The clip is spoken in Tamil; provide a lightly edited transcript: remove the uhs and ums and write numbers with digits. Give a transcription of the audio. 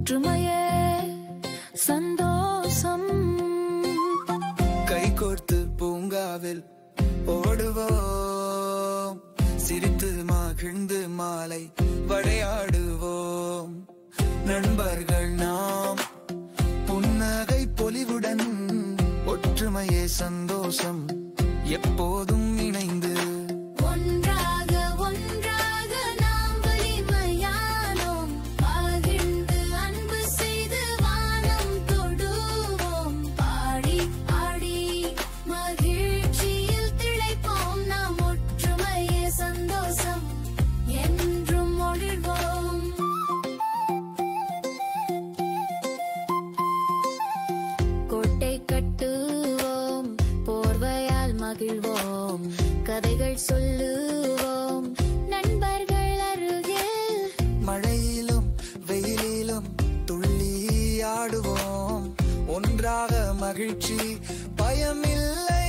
ஒற்றுமையே சந்தோஷம். கைகோர்த்து பூங்காவில் ஓடுவோம், சிரித்து மகிழ்ந்து மாலை விளையாடுவோம். நண்பர்கள் நாம் புன்னகை பொலிவுடன், ஒற்றுமையே சந்தோஷம் எப்போதும் இணைந்து. ஒன்றாக ஒன்றாக நாம் வலிமையானோம், பகிர்ந்து அன்பு செய்து வானம் தொடுவோம். பாடி ஆடி மகிழ்ச்சியில் திளைப்போம், நாம் ஒற்றுமையே சந்தோஷம் என்றும் ஒளிர்வோம். கோட்டை கட்டுவோம், போர்வையால் மகிழ்வோம், கதைகள் சொல்லுவோம் நண்பர்கள் அருகில். மழையிலும் வெயிலிலும் துள்ளி ஆடுவோம், ஒன்றாக மகிழ்ச்சி பயமில்லை.